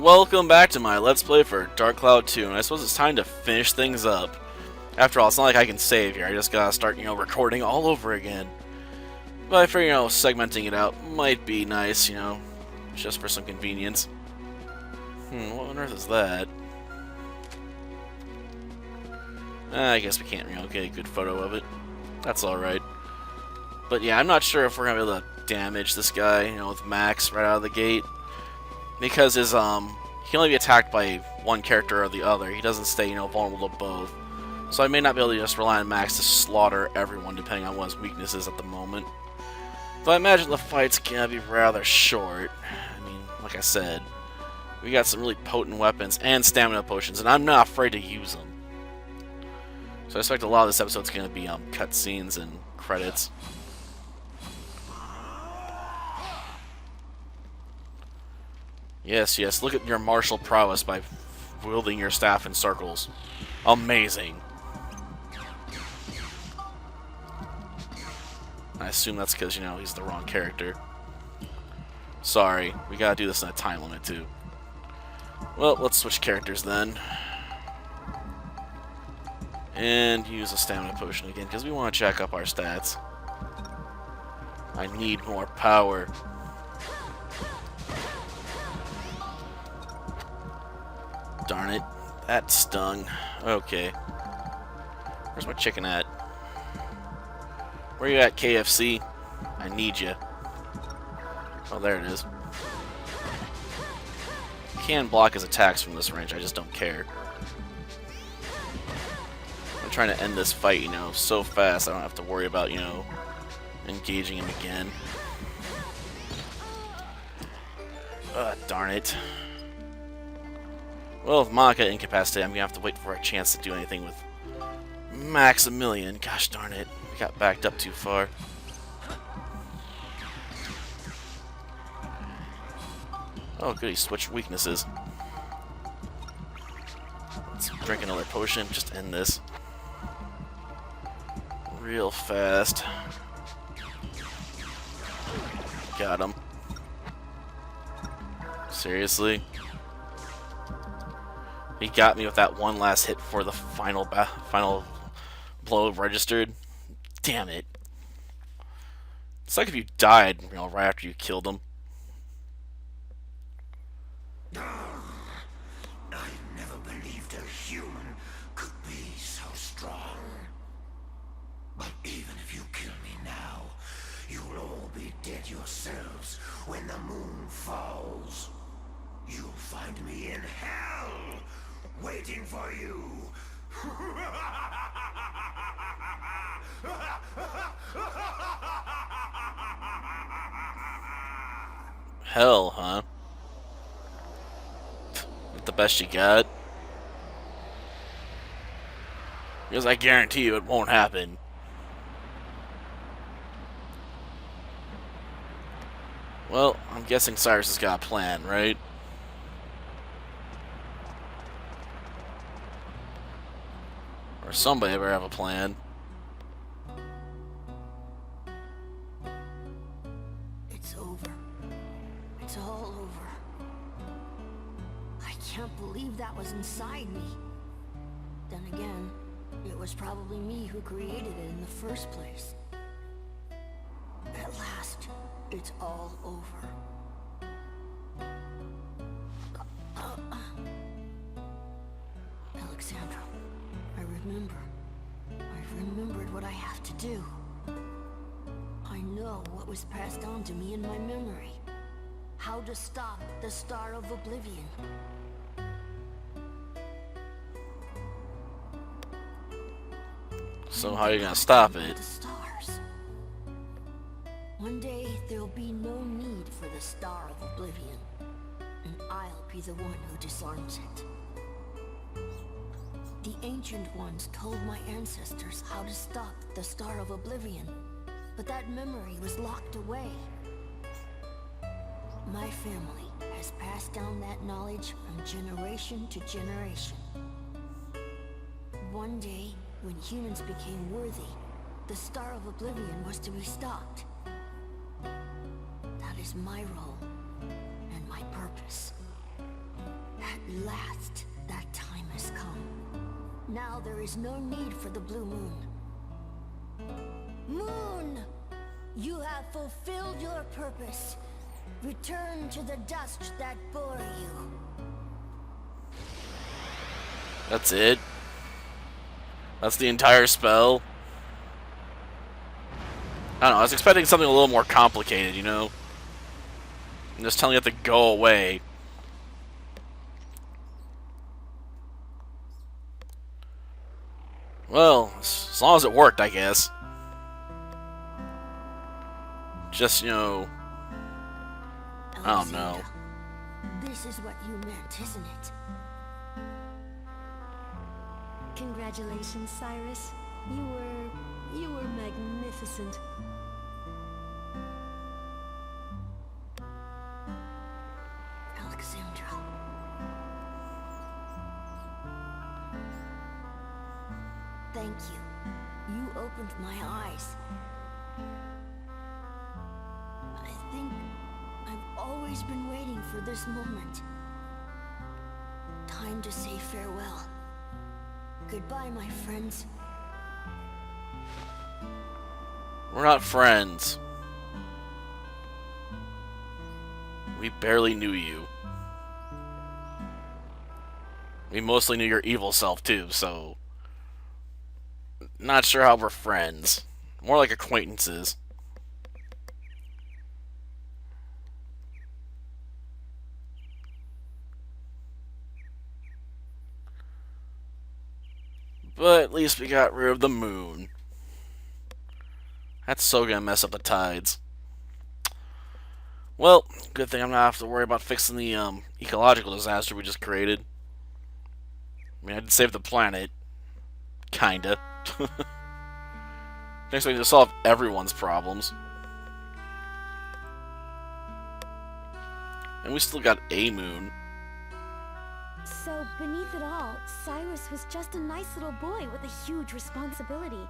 Welcome back to my Let's Play for Dark Cloud 2, and I suppose it's time to finish things up. After all, it's not like I can save here, I just gotta start, recording all over again. But I figure, segmenting it out might be nice, just for some convenience. What on earth is that? I guess we can't, get a good photo of it. That's alright. But yeah, I'm not sure if we're gonna be able to damage this guy, with Max right out of the gate. Because his, he can only be attacked by one character or the other. He doesn't stay, vulnerable to both. So I may not be able to just rely on Max to slaughter everyone depending on what his weakness is at the moment. But I imagine the fight's gonna be rather short. I mean, like I said, we got some really potent weapons and stamina potions, and I'm not afraid to use them. So I expect a lot of this episode's gonna be cutscenes and credits. Yes, yes, look at your martial prowess by wielding your staff in circles. Amazing. I assume that's because, he's the wrong character. Sorry, we gotta do this in a time limit, too. Well, let's switch characters then. And use a stamina potion again, because we want to check up our stats. I need more power. Darn it. That stung. Okay. Where's my chicken at? Where you at, KFC? I need you. Oh, there it is. Can block his attacks from this range, I just don't care. I'm trying to end this fight, so fast I don't have to worry about, engaging him again. Darn it. Well, with Monica incapacitated, I'm gonna have to wait for a chance to do anything with Maximilian. Gosh darn it. We got backed up too far. Oh, good, he switched weaknesses. Let's drink another potion, just end this. Real fast. Got him. Seriously? He got me with that one last hit before the final blow registered. Damn it. It's like if you died, right after you killed him. I never believed a human could be so strong. But even if you kill me now, you'll all be dead yourselves when the moon falls. You'll find me in hell, waiting for you. Hell, huh? The best you got? Because I guarantee you it won't happen. Well, I'm guessing Cyrus has got a plan, right? Or somebody better have a plan. It's over. It's all over. I can't believe that was inside me. Then again, it was probably me who created it in the first place. At last, it's all over. Alexandra, I remembered what I have to do. I know what was passed on to me in my memory. How to stop the Star of Oblivion. So how are you gonna stop it? The stars. One day there'll be no need for the Star of Oblivion, and I'll be the one who disarms it. The Ancient Ones told my ancestors how to stop the Star of Oblivion, but that memory was locked away. My family has passed down that knowledge from generation to generation. One day, when humans became worthy, the Star of Oblivion was to be stopped. That is my role and my purpose. last, that time has come. Now there is no need for the blue moon. Moon! You have fulfilled your purpose. Return to the dust that bore you. That's it? That's the entire spell? I don't know, I was expecting something a little more complicated, you know? I'm just telling you to go away. Well, as long as it worked, I guess. Just, you know... I don't know. This is what you meant, isn't it? Congratulations, Cyrus. You were magnificent. Alexandra. Thank you. You opened my eyes. I think I've always been waiting for this moment. Time to say farewell. Goodbye, my friends. We're not friends. We barely knew you. We mostly knew your evil self, too, so... Not sure how we're friends. More like acquaintances. But at least we got rid of the moon. That's so gonna mess up the tides. Well, good thing I'm not have to worry about fixing the ecological disaster we just created. I mean, I did save the planet. Kinda. Next we need to solve everyone's problems. And we still got a moon. So, beneath it all, Cyrus was just a nice little boy with a huge responsibility.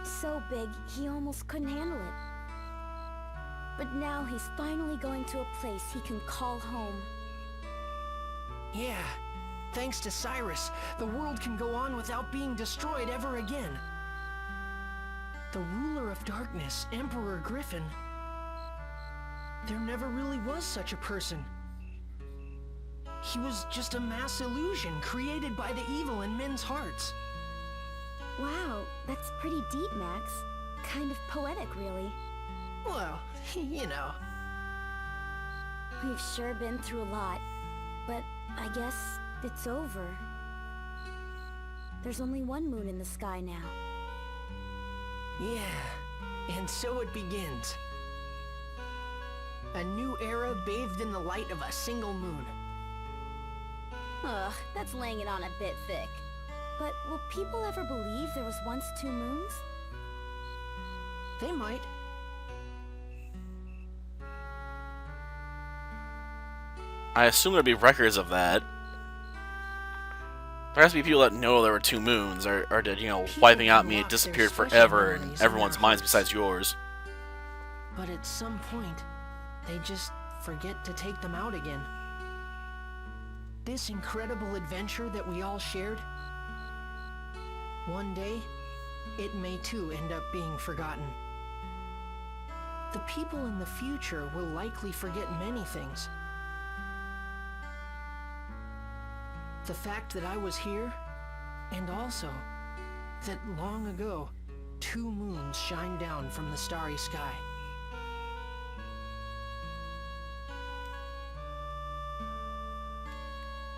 So big, he almost couldn't handle it. But now he's finally going to a place he can call home. Yeah, thanks to Cyrus, the world can go on without being destroyed ever again. The ruler of darkness, Emperor Griffin. There never really was such a person. He was just a mass illusion created by the evil in men's hearts. Wow, that's pretty deep, Max. Kind of poetic, really. Well, you know. We've sure been through a lot, but I guess it's over. There's only one moon in the sky now. Yeah, and so it begins. A new era bathed in the light of a single moon. Ugh, that's laying it on a bit thick. But will people ever believe there was once two moons? They might. I assume there'd be records of that. There has to be people that know there were two moons, or did, you know, wiping out me, it disappeared forever in everyone's minds besides yours. But at some point, they just forget to take them out again. This incredible adventure that we all shared, one day, it may too end up being forgotten. The people in the future will likely forget many things. The fact that I was here, and also that long ago, two moons shined down from the starry sky.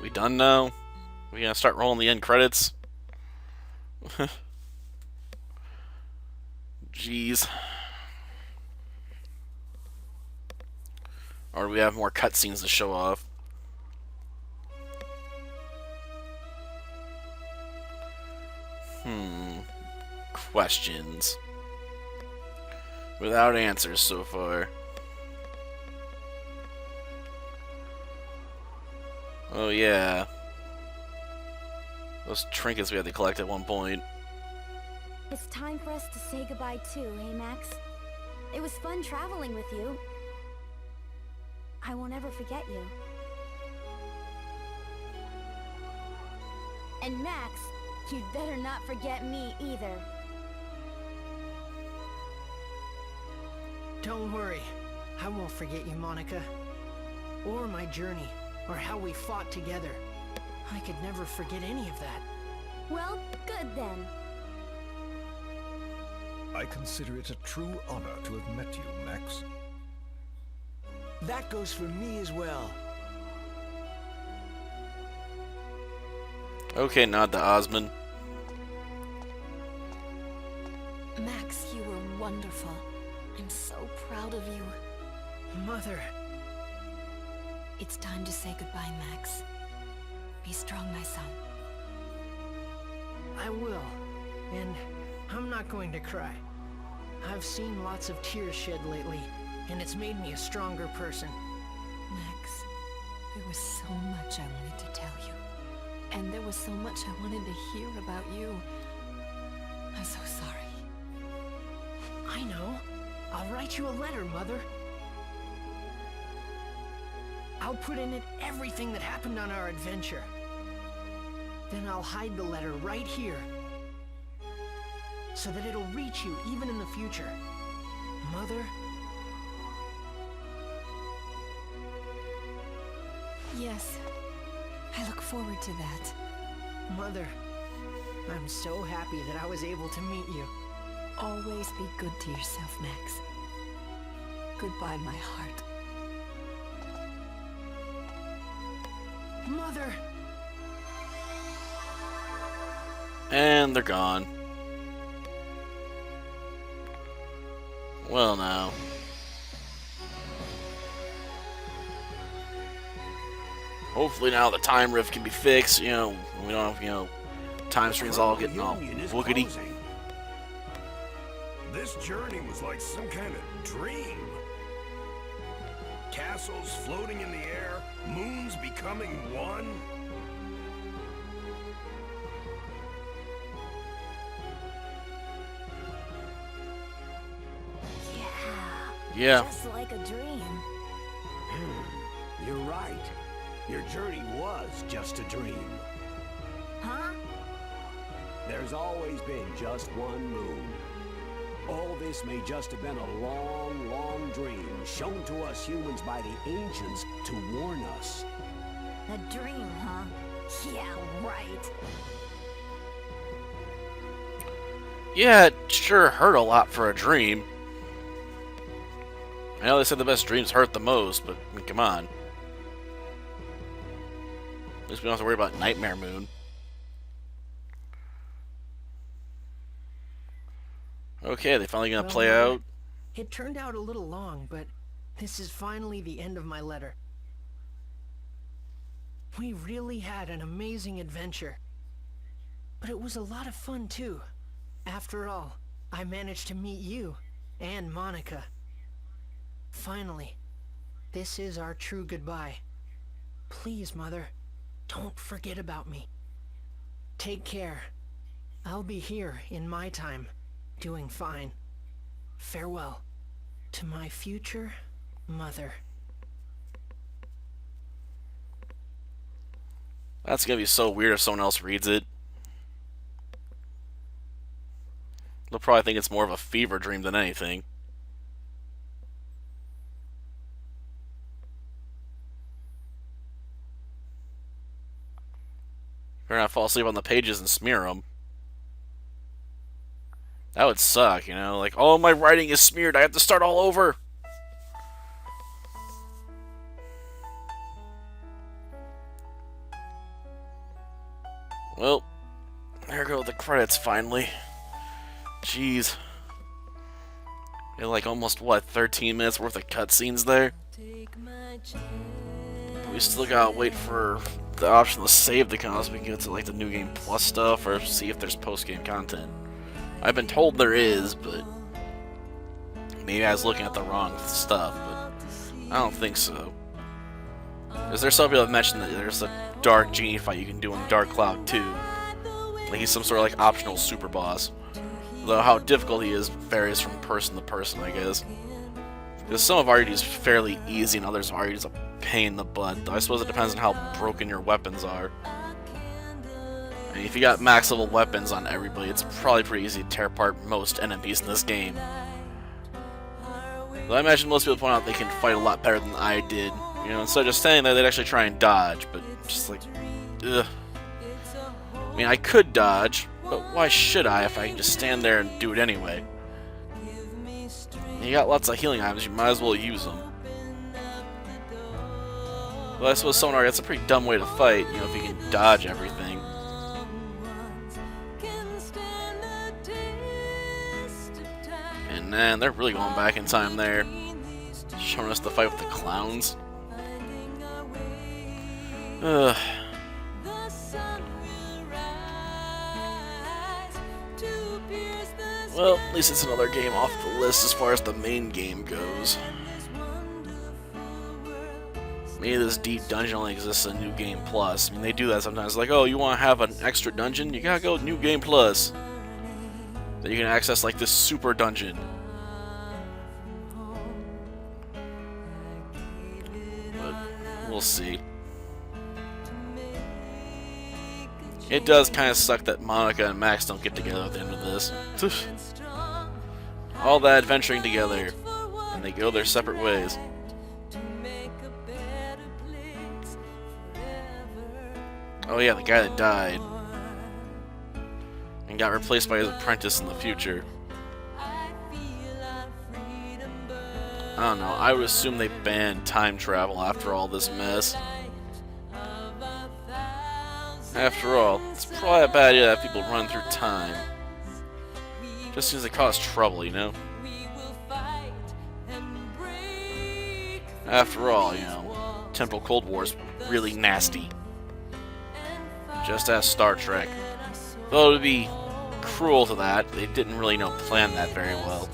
We done now? We gonna start rolling the end credits? Jeez. Or do we have more cutscenes to show off? Questions. Without answers so far. Oh yeah. Those trinkets we had to collect at one point. It's time for us to say goodbye too, hey Max? It was fun traveling with you. I won't ever forget you. And Max, you'd better not forget me either. Don't worry. I won't forget you, Monica. Or my journey, or how we fought together. I could never forget any of that. Well, good then. I consider it a true honor to have met you, Max. That goes for me as well. Okay, nod to Osmond. Max, you were wonderful. I'm so proud of you. Mother. It's time to say goodbye, Max. Be strong, my son. I will. And I'm not going to cry. I've seen lots of tears shed lately, and it's made me a stronger person. Max, there was so much I wanted to tell you. And there was so much I wanted to hear about you. I'm so sorry. I know. I'll write you a letter, Mother. I'll put in it everything that happened on our adventure. Then I'll hide the letter right here, so that it'll reach you even in the future. Mother? Yes, I look forward to that. Mother, I'm so happy that I was able to meet you. Always be good to yourself, Max. Goodbye, my heart. Mother! And they're gone. Well, now. Hopefully now the time rift can be fixed, you know, we don't have, time streams all getting all Reunion is woogity. closing. This journey was like some kind of dream. Castles floating in the air, moons becoming one. Yeah. Just like a dream. You're right. Your journey was just a dream. Huh? There's always been just one moon. All this may just have been a long, long dream shown to us humans by the ancients to warn us. A dream, huh? Yeah, right. Yeah, it sure hurt a lot for a dream. I know they said the best dreams hurt the most, but I mean, come on. At least we don't have to worry about Nightmare Moon. Okay, they finally gonna Well, play Mother, out. It turned out a little long, but this is finally the end of my letter. We really had an amazing adventure. But it was a lot of fun, too. After all, I managed to meet you and Monica. Finally, this is our true goodbye. Please, Mother, don't forget about me. Take care. I'll be here in my time, doing fine. Farewell to my future mother. That's gonna be so weird if someone else reads it. They'll probably think it's more of a fever dream than anything. Better not fall asleep on the pages and smear them. That would suck, you know? Like, oh, my writing is smeared. I have to start all over. Well, there go the credits finally. Jeez. Got like almost, what, 13 minutes worth of cutscenes there? We still gotta wait for the option to save the content so we can get to like the New Game Plus stuff or see if there's post-game content. I've been told there is, but maybe I was looking at the wrong stuff, but I don't think so. Because there's some people that mentioned that there's a Dark Genie fight you can do in Dark Cloud 2. Like he's some sort of like optional super boss. Though how difficult he is varies from person to person, I guess. Because some of RD is fairly easy and others of RD is a pain in the butt. Though I suppose it depends on how broken your weapons are. mean, if you got max level weapons on everybody, it's probably pretty easy to tear apart most enemies in this game. Though I imagine most people point out they can fight a lot better than I did. You know, instead of just standing there, they'd actually try and dodge, but just like, ugh. I mean, I could dodge, but why should I if I can just stand there and do it anyway? You got lots of healing items, you might as well use them. Well, I suppose someone that's a pretty dumb way to fight, you know, if you can dodge everything. And man, they're really going back in time there. Showing us the fight with the clowns. Ugh. Well, at least it's another game off the list as far as the main game goes. Maybe this deep dungeon only exists in New Game Plus. I mean, they do that sometimes. Like, oh, you want to have an extra dungeon? You gotta go New Game Plus. Then you can access, like, this super dungeon. But we'll see. It does kind of suck that Monica and Max don't get together at the end of this. All that adventuring together, and they go their separate ways. Oh yeah, the guy that died and got replaced by his apprentice in the future. I don't know, I would assume they banned time travel after all this mess. After all, it's probably a bad idea to have people run through time. Just seems to cause trouble, you know? After all, you know, Temporal Cold War's really nasty. Just as Star Trek. Though to be cruel to that, they didn't really, plan that very well.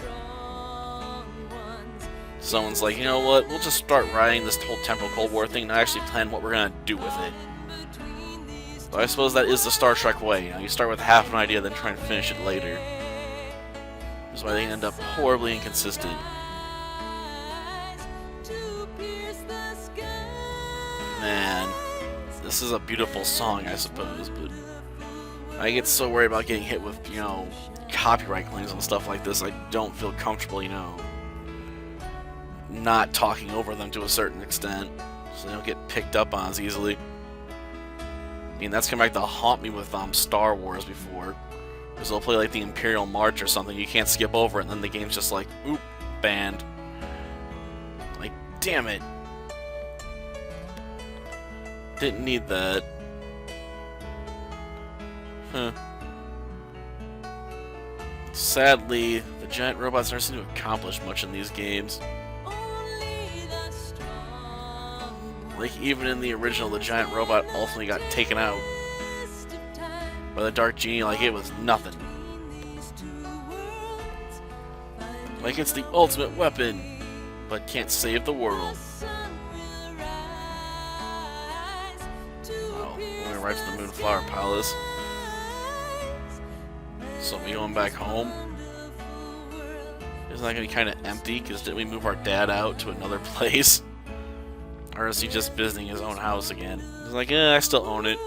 Someone's like, you know what, we'll just start writing this whole Temporal Cold War thing and actually plan what we're gonna do with it. But I suppose that is the Star Trek way, you know, you start with half an idea, then try and finish it later. That's why they end up horribly inconsistent. Man, this is a beautiful song, I suppose, but I get so worried about getting hit with, copyright claims and stuff like this, I don't feel comfortable, not talking over them to a certain extent, so they don't get picked up on as easily. I mean, that's come back to haunt me with Star Wars before, because they'll play like the Imperial March or something, you can't skip over it, and then the game's just like, oop, banned. Like, damn it. Didn't need that. Huh. Sadly, the giant robots never seem to accomplish much in these games. Like, even in the original, the giant robot ultimately got taken out by the Dark Genie like it was nothing. Like it's the ultimate weapon, but can't save the world. Oh, we're right to the Moonflower Palace. So we going back home? Isn't that going to be kind of empty? Because didn't we move our dad out to another place? Or is he just visiting his own house again? He's like, I still own it.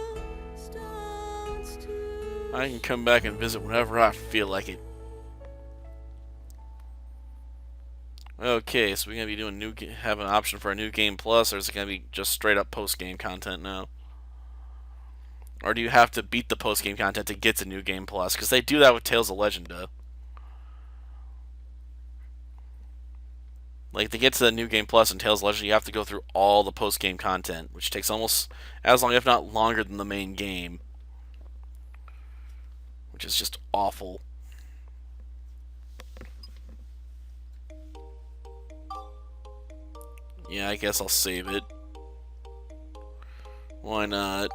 I can come back and visit whenever I feel like it. Okay, so we're going to be doing have an option for a New Game Plus, or is it going to be just straight up post-game content now? Or do you have to beat the post-game content to get to New Game Plus? Because they do that with Tales of Legend, though. Like, to get to the New Game Plus in Tales of Legend, you have to go through all the post-game content, which takes almost as long, if not longer, than the main game. Which is just awful. Yeah, I guess I'll save it. Why not?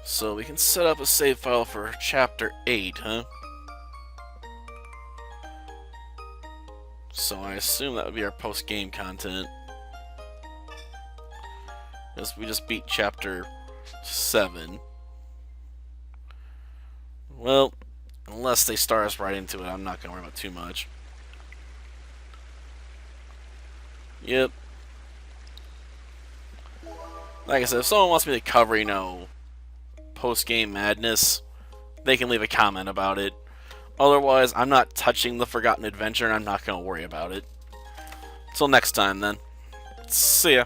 So we can set up a save file for Chapter 8, huh? So I assume that would be our post-game content. Because we just beat Chapter 7. Well, unless they start us right into it, I'm not going to worry about too much. Yep. Like I said, if someone wants me to cover, you know, post-game madness, they can leave a comment about it. Otherwise, I'm not touching the Forgotten Adventure, and I'm not going to worry about it. Till next time, then. See ya.